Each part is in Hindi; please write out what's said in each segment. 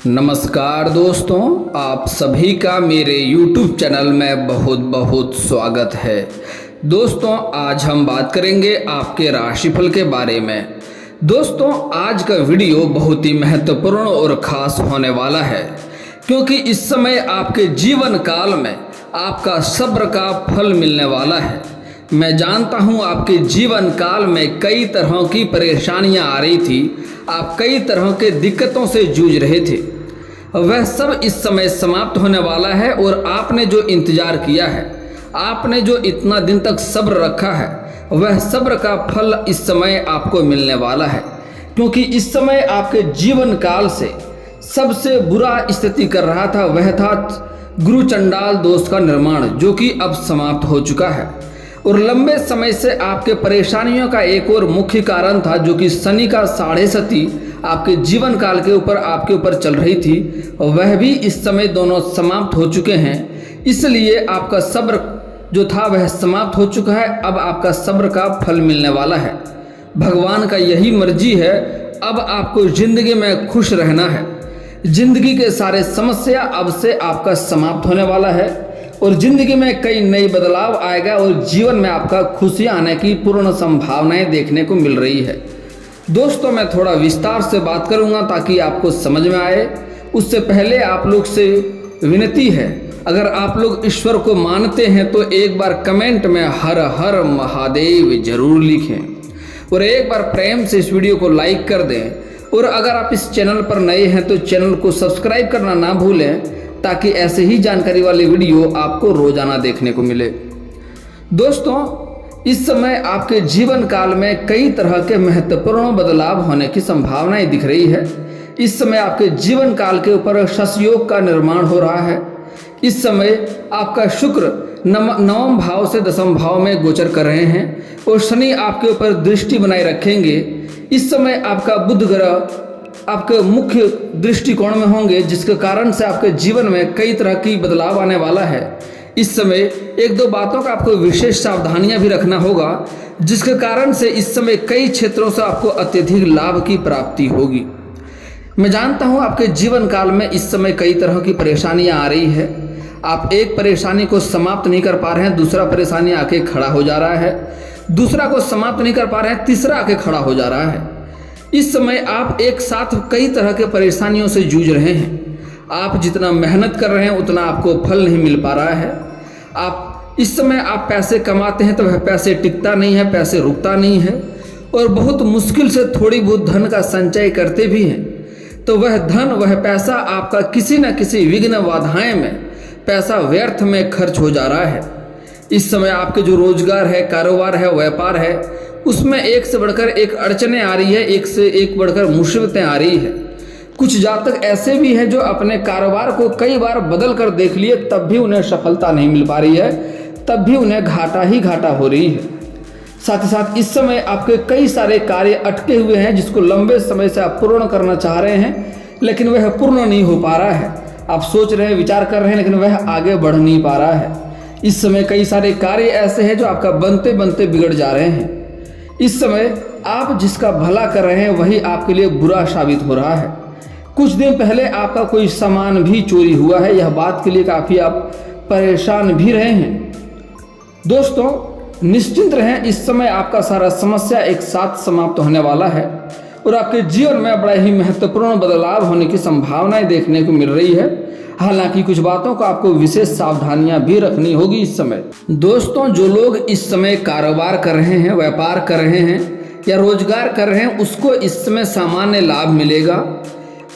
नमस्कार दोस्तों, आप सभी का मेरे YouTube चैनल में बहुत बहुत स्वागत है। दोस्तों, आज हम बात करेंगे आपके राशिफल के बारे में। दोस्तों, आज का वीडियो बहुत ही महत्वपूर्ण और ख़ास होने वाला है, क्योंकि इस समय आपके जीवन काल में आपका सब्र का फल मिलने वाला है। मैं जानता हूँ आपके जीवन काल में कई तरह की परेशानियाँ आ रही थी, आप कई तरह के दिक्कतों से जूझ रहे थे। वह सब इस समय समाप्त होने वाला है और आपने जो इंतजार किया है, आपने जो इतना दिन तक सब्र रखा है, वह सब्र का फल इस समय आपको मिलने वाला है। क्योंकि इस समय आपके जीवन काल से सबसे बुरा स्थिति कर रहा था, वह था गुरु चंडाल दोष का निर्माण, जो कि अब समाप्त हो चुका है। और लंबे समय से आपके परेशानियों का एक और मुख्य कारण था, जो कि शनि का 6.5 आपके जीवन काल के ऊपर आपके ऊपर चल रही थी, वह भी इस समय दोनों समाप्त हो चुके हैं। इसलिए आपका सब्र जो था वह समाप्त हो चुका है। अब आपका सब्र का फल मिलने वाला है। भगवान का यही मर्जी है। अब आपको जिंदगी में खुश रहना है। जिंदगी के सारे समस्या अब से आपका समाप्त होने वाला है और जिंदगी में कई नई बदलाव आएगा और जीवन में आपका खुशियाँ आने की पूर्ण संभावनाएं देखने को मिल रही है। दोस्तों, मैं थोड़ा विस्तार से बात करूंगा ताकि आपको समझ में आए। उससे पहले आप लोग से विनती है, अगर आप लोग ईश्वर को मानते हैं तो एक बार कमेंट में हर हर महादेव जरूर लिखें और एक बार प्रेम से इस वीडियो को लाइक कर दें। और अगर आप इस चैनल पर नए हैं तो चैनल को सब्सक्राइब करना ना भूलें, ताकि ऐसे ही जानकारी वाली वीडियो आपको रोजाना देखने को मिले। दोस्तों, इस समय आपके जीवन काल में कई तरह के महत्वपूर्ण बदलाव होने की संभावनाएं दिख रही है। इस समय आपके जीवन काल के ऊपर शशयोग का निर्माण हो रहा है। इस समय आपका शुक्र नवम भाव से दसम भाव में गोचर कर रहे हैं और शनि आपके ऊपर दृष्टि बनाए रखेंगे। इस समय आपका बुध ग्रह आपके मुख्य दृष्टिकोण में होंगे, जिसके कारण से आपके जीवन में कई तरह की बदलाव आने वाला है। इस समय एक दो बातों का आपको विशेष सावधानियां भी रखना होगा, जिसके कारण से इस समय कई क्षेत्रों से आपको अत्यधिक लाभ की प्राप्ति होगी। मैं जानता हूं आपके जीवन काल में इस समय कई तरह की परेशानियां आ रही है। आप एक परेशानी को समाप्त नहीं कर पा रहे हैं, दूसरा परेशानी आके खड़ा हो जा रहा है, दूसरा को समाप्त नहीं कर पा रहे हैं, तीसरा आके खड़ा हो जा रहा है। इस समय आप एक साथ कई तरह के परेशानियों से जूझ रहे हैं। आप जितना मेहनत कर रहे हैं उतना आपको फल नहीं मिल पा रहा है। आप इस समय आप पैसे कमाते हैं तो वह पैसे टिकता नहीं है, पैसे रुकता नहीं है और बहुत मुश्किल से थोड़ी बहुत धन का संचय करते भी हैं, तो वह धन वह पैसा आपका किसी न किसी विघ्न बाधाएं में पैसा व्यर्थ में खर्च हो जा रहा है। इस समय आपके जो रोजगार है, कारोबार है, व्यापार है, उसमें एक से बढ़कर एक अड़चने आ रही है, एक से एक बढ़कर मुसीबतें आ रही है। कुछ जातक ऐसे भी हैं जो अपने कारोबार को कई बार बदल कर देख लिए, तब भी उन्हें सफलता नहीं मिल पा रही है, तब भी उन्हें घाटा ही घाटा हो रही है। साथ ही साथ इस समय आपके कई सारे कार्य अटके हुए हैं, जिसको लंबे समय से आप पूर्ण करना चाह रहे हैं, लेकिन वह पूर्ण नहीं हो पा रहा है। आप सोच रहे हैं, विचार कर रहे हैं, लेकिन वह आगे बढ़ नहीं पा रहा है। इस समय कई सारे कार्य ऐसे हैं जो आपका बनते बनते बिगड़ जा रहे हैं। इस समय आप जिसका भला कर रहे हैं वही आपके लिए बुरा साबित हो रहा है। कुछ दिन पहले आपका कोई सामान भी चोरी हुआ है, यह बात के लिए काफ़ी आप परेशान भी रहे हैं। दोस्तों, निश्चिंत रहें, इस समय आपका सारा समस्या एक साथ समाप्त होने वाला है और आपके जीवन में बड़ा ही महत्वपूर्ण बदलाव होने की संभावनाएं देखने को मिल रही है। हालांकि कुछ बातों का आपको विशेष सावधानियां भी रखनी होगी इस समय। दोस्तों, जो लोग इस समय कारोबार कर रहे हैं, व्यापार कर रहे हैं या रोजगार कर रहे हैं, उसको इस समय सामान्य लाभ मिलेगा।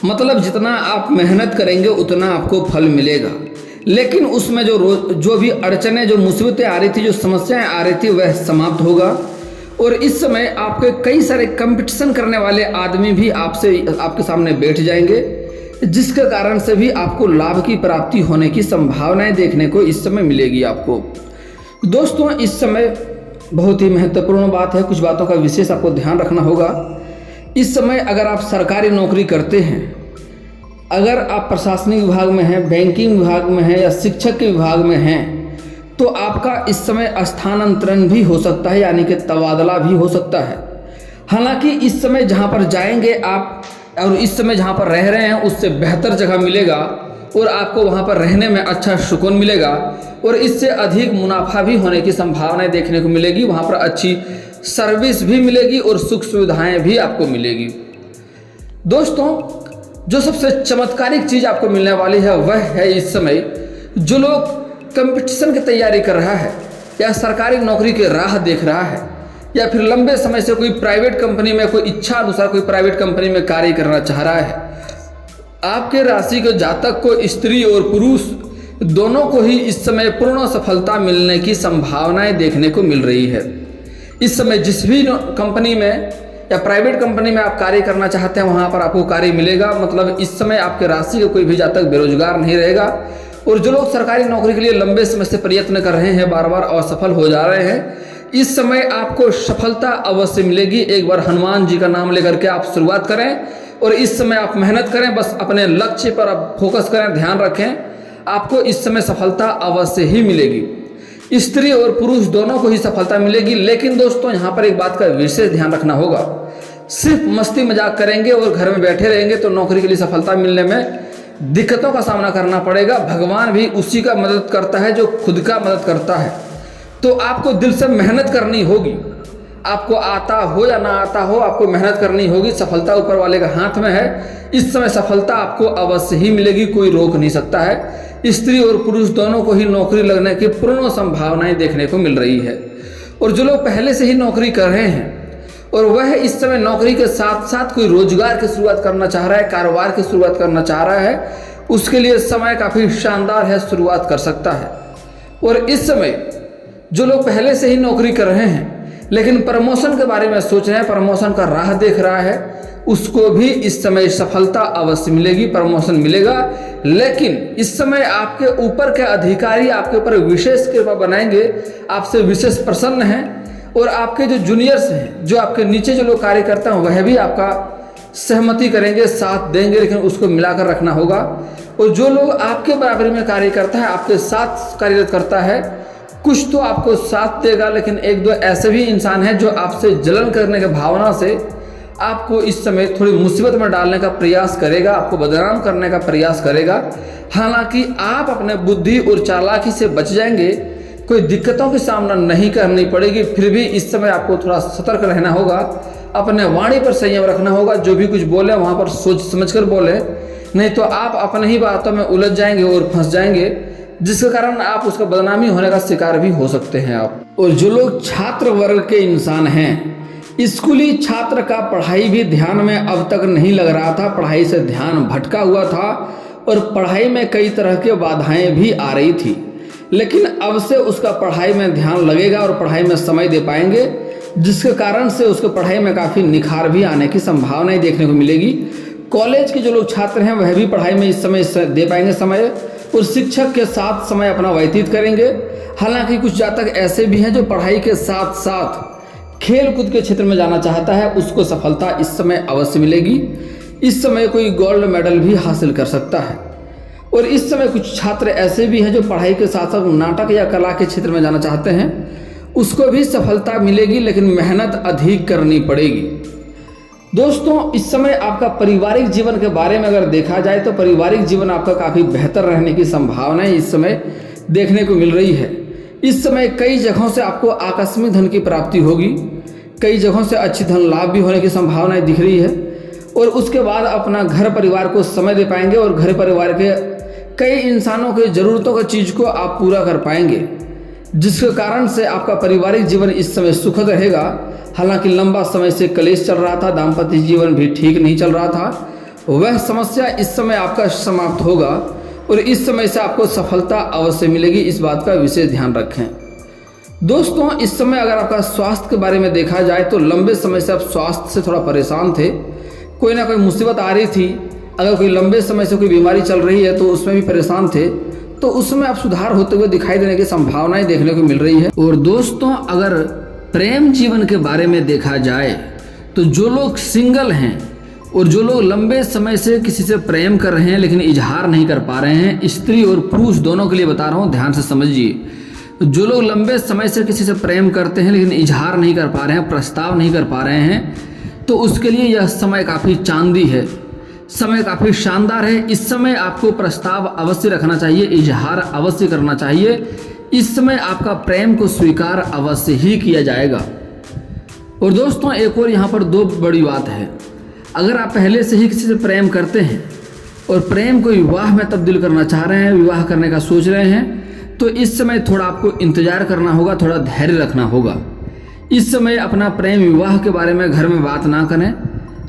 मतलब जितना आप मेहनत करेंगे उतना आपको फल मिलेगा। लेकिन उसमें जो भी अड़चने, जो मुसीबतें आ रही थी, जो समस्याएं आ रही थी, वह समाप्त होगा। और इस समय आपके कई सारे कंपटीशन करने वाले आदमी भी आपके सामने बैठ जाएंगे, जिसके कारण से भी आपको लाभ की प्राप्ति होने की संभावनाएं देखने को इस समय मिलेगी आपको। दोस्तों, इस समय बहुत ही महत्वपूर्ण बात है, कुछ बातों का विशेष आपको ध्यान रखना होगा। इस समय अगर आप सरकारी नौकरी करते हैं, अगर आप प्रशासनिक विभाग में हैं, बैंकिंग विभाग में हैं या शिक्षक के विभाग में हैं, तो आपका इस समय स्थानांतरण भी हो सकता है, यानी कि तबादला भी हो सकता है। हालांकि इस समय जहां पर जाएंगे आप और इस समय जहाँ पर रह रहे हैं उससे बेहतर जगह मिलेगा और आपको वहाँ पर रहने में अच्छा सुकून मिलेगा और इससे अधिक मुनाफा भी होने की संभावनाएं देखने को मिलेगी। वहाँ पर अच्छी सर्विस भी मिलेगी और सुख सुविधाएं भी आपको मिलेगी। दोस्तों, जो सबसे चमत्कारिक चीज़ आपको मिलने वाली है वह है इस समय जो लोग कंपटीशन की तैयारी कर रहा है या सरकारी नौकरी की राह देख रहा है या फिर लंबे समय से कोई प्राइवेट कंपनी में कोई इच्छा अनुसार कोई प्राइवेट कंपनी में कार्य करना चाह रहा है। आपके राशि के जातक को स्त्री और पुरुष दोनों को ही इस समय पूर्ण सफलता मिलने की संभावनाएं देखने को मिल रही है। इस समय जिस भी कंपनी में या प्राइवेट कंपनी में आप कार्य करना चाहते हैं वहां पर आपको कार्य मिलेगा। मतलब इस समय आपके राशि का कोई भी जातक बेरोजगार नहीं रहेगा। और जो लोग सरकारी नौकरी के लिए लंबे समय से प्रयत्न कर रहे हैं, बार बार असफल हो जा रहे हैं, इस समय आपको सफलता अवश्य मिलेगी। एक बार हनुमान जी का नाम लेकर के आप शुरुआत करें और इस समय आप मेहनत करें, बस अपने लक्ष्य पर आप फोकस करें, ध्यान रखें, आपको इस समय सफलता अवश्य ही मिलेगी। स्त्री और पुरुष दोनों को ही सफलता मिलेगी। लेकिन दोस्तों, यहाँ पर एक बात का विशेष ध्यान रखना होगा, सिर्फ मस्ती मजाक करेंगे और घर में बैठे रहेंगे तो नौकरी के लिए सफलता मिलने में दिक्कतों का सामना करना पड़ेगा। भगवान भी उसी का मदद करता है जो खुद का मदद करता है। तो आपको दिल से मेहनत करनी होगी, आपको आता हो या ना आता हो, आपको मेहनत करनी होगी। सफलता ऊपर वाले का हाथ में है। इस समय सफलता आपको अवश्य ही मिलेगी, कोई रोक नहीं सकता है। स्त्री और पुरुष दोनों को ही नौकरी लगने की पूर्ण संभावनाएं देखने को मिल रही है। और जो लोग पहले से ही नौकरी कर रहे हैं और वह इस समय नौकरी के साथ साथ कोई रोजगार की शुरुआत करना चाह रहा है, कारोबार की शुरुआत करना चाह रहा है, उसके लिए समय काफ़ी शानदार है, शुरुआत कर सकता है। और इस समय जो लोग पहले से ही नौकरी कर रहे हैं लेकिन प्रमोशन के बारे में सोच रहे हैं, प्रमोशन का राह देख रहा है, उसको भी इस समय सफलता अवश्य मिलेगी, प्रमोशन मिलेगा। लेकिन इस समय आपके ऊपर के अधिकारी आपके ऊपर विशेष कृपा बनाएंगे, आपसे विशेष प्रसन्न हैं और आपके जो जूनियर्स हैं, जो आपके नीचे जो लोग कार्य करते हैं, वह भी आपका सहमति करेंगे, साथ देंगे, लेकिन उसको मिलाकर रखना होगा। और जो लोग आपके बराबरी में कार्य करता है, आपके साथ कार्यरत करता है, कुछ तो आपको साथ देगा, लेकिन एक दो ऐसे भी इंसान हैं जो आपसे जलन करने की भावना से आपको इस समय थोड़ी मुसीबत में डालने का प्रयास करेगा, आपको बदनाम करने का प्रयास करेगा। हालांकि आप अपने बुद्धि और चालाकी से बच जाएंगे, कोई दिक्कतों की सामना नहीं करनी पड़ेगी। फिर भी इस समय आपको थोड़ा सतर्क रहना होगा, अपने वाणी पर संयम रखना होगा। जो भी कुछ बोले वहाँ पर सोच समझ कर बोले, नहीं तो आप अपने ही बातों में उलझ जाएंगे और फंस जाएंगे, जिसके कारण आप उसका बदनामी होने का शिकार भी हो सकते हैं आप। और जो लोग छात्र वर्ग के इंसान हैं, स्कूली छात्र का पढ़ाई भी ध्यान में अब तक नहीं लग रहा था, पढ़ाई से ध्यान भटका हुआ था और पढ़ाई में कई तरह के बाधाएं भी आ रही थी। लेकिन अब से उसका पढ़ाई में ध्यान लगेगा और पढ़ाई में समय दे पाएंगे, जिसके कारण से उसको पढ़ाई में काफ़ी निखार भी आने की संभावनाएं देखने को मिलेगी। कॉलेज के जो लोग छात्र हैं वह भी पढ़ाई में इस समय दे पाएंगे समय और शिक्षक के साथ समय अपना व्यतीत करेंगे। हालांकि कुछ जातक ऐसे भी हैं जो पढ़ाई के साथ साथ खेल कूद के क्षेत्र में जाना चाहता है, उसको सफलता इस समय अवश्य मिलेगी। इस समय कोई गोल्ड मेडल भी हासिल कर सकता है। और इस समय कुछ छात्र ऐसे भी हैं जो पढ़ाई के साथ साथ नाटक या कला के क्षेत्र में जाना चाहते हैं, उसको भी सफलता मिलेगी, लेकिन मेहनत अधिक करनी पड़ेगी। दोस्तों, इस समय आपका पारिवारिक जीवन के बारे में अगर देखा जाए तो पारिवारिक जीवन आपका काफ़ी बेहतर रहने की संभावनाएं इस समय देखने को मिल रही है। इस समय कई जगहों से आपको आकस्मिक धन की प्राप्ति होगी, कई जगहों से अच्छी धन लाभ भी होने की संभावनाएं दिख रही है। और उसके बाद अपना घर परिवार को समय दे पाएंगे और घर परिवार के कई इंसानों के ज़रूरतों की चीज़ को आप पूरा कर पाएंगे, जिसके कारण से आपका पारिवारिक जीवन इस समय सुखद रहेगा। हालांकि लंबा समय से कलेश चल रहा था, दाम्पत्य जीवन भी ठीक नहीं चल रहा था, वह समस्या इस समय आपका समाप्त होगा और इस समय से आपको सफलता अवश्य मिलेगी। इस बात का विशेष ध्यान रखें। दोस्तों, इस समय अगर आपका स्वास्थ्य के बारे में देखा जाए तो लंबे समय से आप स्वास्थ्य से थोड़ा परेशान थे, कोई ना कोई मुसीबत आ रही थी। अगर कोई लंबे समय से कोई बीमारी चल रही है तो उसमें भी परेशान थे, तो उसमें आप सुधार होते हुए दिखाई देने की संभावनाएं देखने को मिल रही है। और दोस्तों, अगर प्रेम जीवन के बारे में देखा जाए तो जो लोग सिंगल हैं और जो लोग लंबे समय से किसी से प्रेम कर रहे हैं लेकिन इजहार नहीं कर पा रहे हैं, स्त्री और पुरुष दोनों के लिए बता रहा हूँ, ध्यान से समझिए। जो लोग लंबे समय से किसी से प्रेम करते हैं लेकिन इजहार नहीं कर पा रहे हैं, प्रस्ताव नहीं कर पा रहे हैं, तो उसके लिए यह समय काफ़ी चांदी है, समय काफ़ी शानदार है। इस समय आपको प्रस्ताव अवश्य रखना चाहिए, इजहार अवश्य करना चाहिए। इस समय आपका प्रेम को स्वीकार अवश्य ही किया जाएगा। और दोस्तों एक और यहाँ पर दो बड़ी बात है, अगर आप पहले से ही किसी से प्रेम करते हैं और प्रेम को विवाह में तब्दील करना चाह रहे हैं, विवाह करने का सोच रहे हैं, तो इस समय थोड़ा आपको इंतजार करना होगा, थोड़ा धैर्य रखना होगा। इस समय अपना प्रेम विवाह के बारे में घर में बात ना करें,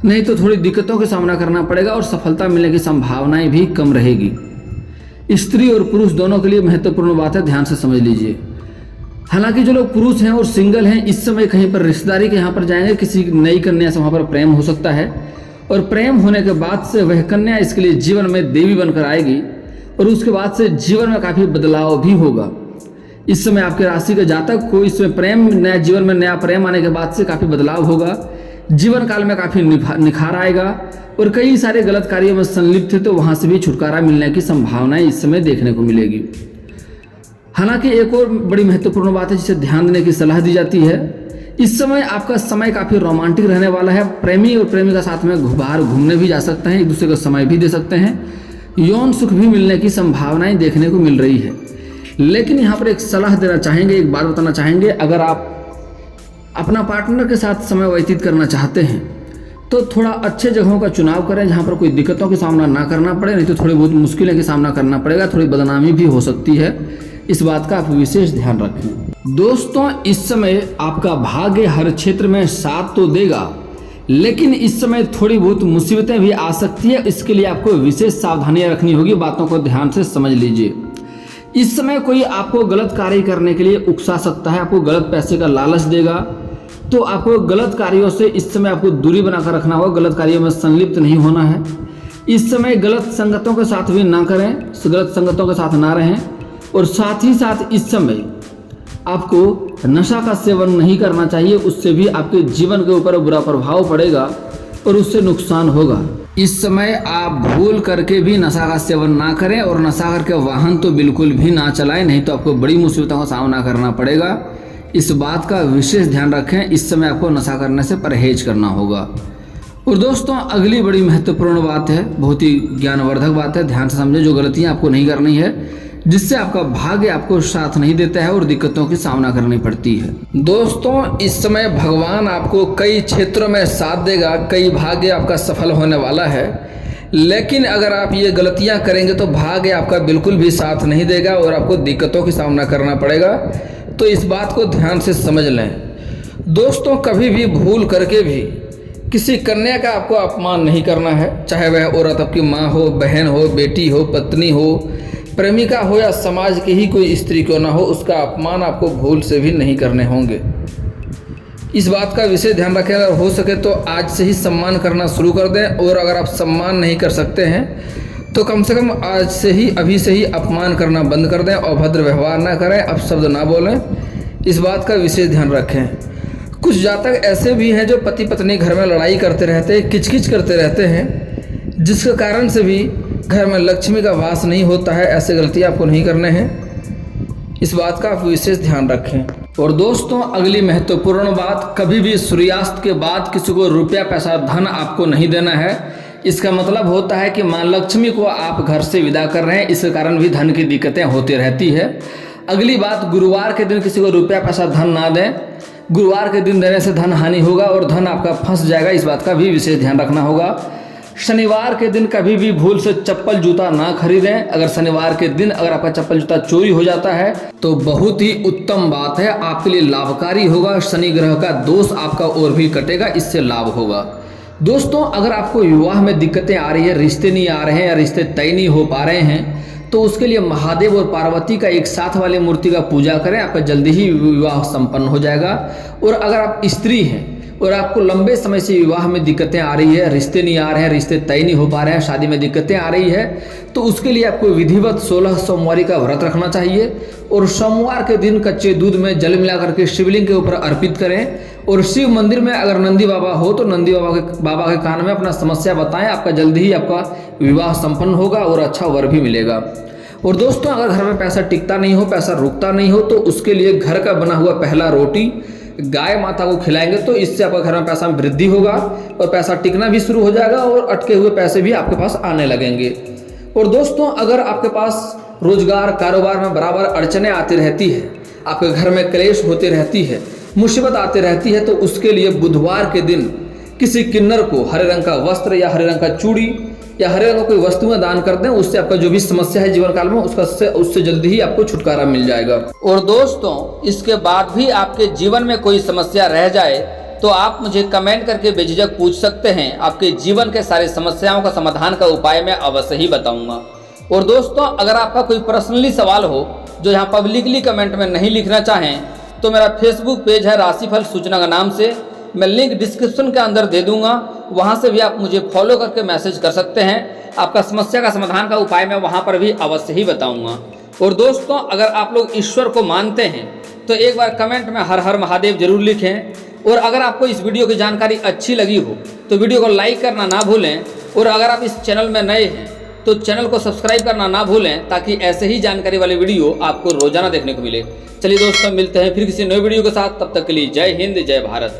नहीं तो थोड़ी दिक्कतों का सामना करना पड़ेगा और सफलता मिलने की संभावनाएं भी कम रहेगी। स्त्री और पुरुष दोनों के लिए महत्वपूर्ण बात है, ध्यान से समझ लीजिए। हालांकि जो लोग पुरुष हैं और सिंगल हैं, इस समय कहीं पर रिश्तेदारी के यहाँ पर जाएंगे, किसी नई कन्या से वहाँ पर प्रेम हो सकता है और प्रेम होने के बाद से वह कन्या इसके लिए जीवन में देवी बनकर आएगी और उसके बाद से जीवन में काफ़ी बदलाव भी होगा। इस समय आपके राशि के जातक को इसमें प्रेम, नया जीवन में नया प्रेम आने के बाद से काफ़ी बदलाव होगा, जीवन काल में काफ़ी निखार आएगा और कई सारे गलत कार्यों में संलिप्त थे तो वहाँ से भी छुटकारा मिलने की संभावनाएं इस समय देखने को मिलेगी। हालांकि एक और बड़ी महत्वपूर्ण बात है जिसे ध्यान देने की सलाह दी जाती है, इस समय आपका समय काफ़ी रोमांटिक रहने वाला है। प्रेमी और प्रेमिका साथ में बाहर घूमने भी जा सकते हैं, एक दूसरे को समय भी दे सकते हैं, यौन सुख भी मिलने की संभावनाएं देखने को मिल रही है। लेकिन यहाँ पर एक सलाह देना चाहेंगे, एक बात बताना चाहेंगे, अगर आप अपना पार्टनर के साथ समय व्यतीत करना चाहते हैं तो थोड़ा अच्छे जगहों का चुनाव करें जहाँ पर कोई दिक्कतों का सामना ना करना पड़े, नहीं तो थोड़ी बहुत मुश्किलें का सामना करना पड़ेगा, थोड़ी बदनामी भी हो सकती है। इस बात का आप विशेष ध्यान रखें। दोस्तों इस समय आपका भाग्य हर क्षेत्र में साथ तो देगा, लेकिन इस समय थोड़ी बहुत मुसीबतें भी आ सकती है, इसके लिए आपको विशेष सावधानियां रखनी होगी। बातों को ध्यान से समझ लीजिए। इस समय कोई आपको गलत कार्य करने के लिए उकसा सकता है, आपको गलत पैसे का लालच देगा, तो आपको गलत कार्यों से इस समय आपको दूरी बनाकर रखना होगा, गलत कार्यों में संलिप्त नहीं होना है। इस समय गलत संगतों के साथ भी ना करें, गलत संगतों के साथ ना रहें और साथ ही साथ इस समय आपको नशा का सेवन नहीं करना चाहिए, उससे भी आपके जीवन के ऊपर बुरा प्रभाव पड़ेगा और उससे नुकसान होगा। इस समय आप भूल करके भी नशा का सेवन ना करें और नशा करके वाहन तो बिल्कुल भी ना चलाएं, नहीं तो आपको बड़ी मुसीबतों का सामना करना पड़ेगा। इस बात का विशेष ध्यान रखें, इस समय आपको नशा करने से परहेज करना होगा। और दोस्तों अगली बड़ी महत्वपूर्ण बात है, बहुत ही ज्ञानवर्धक बात है, ध्यान से समझें, जो गलतियां आपको नहीं करनी है, जिससे आपका भाग्य आपको साथ नहीं देता है और दिक्कतों की सामना करनी पड़ती है। दोस्तों इस समय भगवान आपको कई क्षेत्रों में साथ देगा, कई भाग्य आपका सफल होने वाला है, लेकिन अगर आप ये गलतियां करेंगे तो भाग्य आपका बिल्कुल भी साथ नहीं देगा और आपको दिक्कतों की सामना करना पड़ेगा। तो इस बात को ध्यान से समझ लें। दोस्तों कभी भी भूल करके भी किसी कन्या का आपको अपमान नहीं करना है, चाहे वह औरत आपकी माँ हो, बहन हो, बेटी हो, पत्नी हो, प्रेमिका हो या समाज की ही कोई स्त्री क्यों ना हो, उसका अपमान आपको भूल से भी नहीं करने होंगे। इस बात का विशेष ध्यान रखें। अगर हो सके तो आज से ही सम्मान करना शुरू कर दें, और अगर आप सम्मान नहीं कर सकते हैं तो कम से कम आज से ही, अभी से ही अपमान करना बंद कर दें, अभद्र व्यवहार ना करें, अपशब्द ना बोलें। इस बात का विशेष ध्यान रखें। कुछ जातक ऐसे भी हैं जो पति पत्नी घर में लड़ाई करते रहते हैं, किचकिच करते रहते हैं, जिसके कारण से भी घर में लक्ष्मी का वास नहीं होता है। ऐसे गलतियां आपको नहीं करने हैं, इस बात का आप विशेष ध्यान रखें। और दोस्तों अगली महत्वपूर्ण बात, कभी भी सूर्यास्त के बाद किसी को रुपया पैसा धन आपको नहीं देना है। इसका मतलब होता है कि माँ लक्ष्मी को आप घर से विदा कर रहे हैं, इसके कारण भी धन की दिक्कतें होती रहती है। अगली बात, गुरुवार के दिन किसी को रुपया पैसा धन ना दें। गुरुवार के दिन देने से धन हानि होगा और धन आपका फंस जाएगा, इस बात का भी विशेष ध्यान रखना होगा। शनिवार के दिन कभी भी भूल से चप्पल जूता ना खरीदें। अगर शनिवार के दिन अगर आपका चप्पल जूता चोरी हो जाता है तो बहुत ही उत्तम बात है, आपके लिए लाभकारी होगा। शनि ग्रह का दोष आपका और भी कटेगा, इससे लाभ होगा। दोस्तों अगर आपको विवाह में दिक्कतें आ रही है, रिश्ते नहीं आ रहे हैं या रिश्ते तय नहीं हो पा रहे हैं, तो उसके लिए महादेव और पार्वती का एक साथ वाले मूर्ति का पूजा करें, आपका जल्दी ही विवाह संपन्न हो जाएगा। और अगर आप स्त्री हैं और आपको लंबे समय से विवाह में दिक्कतें आ रही है, रिश्ते नहीं आ रहे हैं, रिश्ते तय नहीं हो पा रहे हैं, शादी में दिक्कतें आ रही है, तो उसके लिए आपको विधिवत 16 सोमवारी का व्रत रखना चाहिए। और सोमवार के दिन कच्चे दूध में जल मिला करके शिवलिंग के ऊपर अर्पित करें। और शिव मंदिर में अगर नंदी बाबा हो तो नंदी बाबा के कान में अपना समस्या बताएं, आपका जल्दी ही आपका विवाह संपन्न होगा और अच्छा वर भी मिलेगा। और दोस्तों अगर घर में पैसा टिकता नहीं हो, पैसा रुकता नहीं हो, तो उसके लिए घर का बना हुआ पहला रोटी गाय माता को खिलाएंगे तो इससे आपके घर में पैसा में वृद्धि होगा और पैसा टिकना भी शुरू हो जाएगा और अटके हुए पैसे भी आपके पास आने लगेंगे। और दोस्तों, अगर आपके पास रोजगार कारोबार में बराबर अड़चने आती रहती है, आपके घर में क्लेश होती रहती है, मुसीबत आती रहती है, तो उसके लिए बुधवार के दिन किसी किन्नर को हरे रंग का वस्त्र या हरे रंग का चूड़ी या हरे रंग का कोई वस्तुएं दान कर दें। उससे आपका जो भी समस्या है जीवन काल में उससे जल्दी ही आपको छुटकारा मिल जाएगा। और दोस्तों, इसके बाद भी आपके जीवन में कोई समस्या रह जाए तो आप मुझे कमेंट करके बेझिझक पूछ सकते हैं। आपके जीवन के सारे समस्याओं का समाधान का उपाय मैं अवश्य ही बताऊंगा। और दोस्तों, अगर आपका कोई पर्सनली सवाल हो जो यहाँ पब्लिकली कमेंट में नहीं लिखना चाहें तो मेरा फेसबुक पेज है राशिफल सूचना का नाम से, मैं लिंक डिस्क्रिप्शन के अंदर दे दूंगा, वहां से भी आप मुझे फॉलो करके मैसेज कर सकते हैं। आपका समस्या का समाधान का उपाय मैं वहां पर भी अवश्य ही बताऊंगा। और दोस्तों, अगर आप लोग ईश्वर को मानते हैं तो एक बार कमेंट में हर हर महादेव जरूर लिखें। और अगर आपको इस वीडियो की जानकारी अच्छी लगी हो तो वीडियो को लाइक करना ना भूलें। और अगर आप इस चैनल में नए हैं तो चैनल को सब्सक्राइब करना ना भूलें, ताकि ऐसे ही जानकारी वाले वीडियो आपको रोजाना देखने को मिले। चलिए दोस्तों, मिलते हैं फिर किसी नए वीडियो के साथ। तब तक के लिए जय हिंद, जय भारत।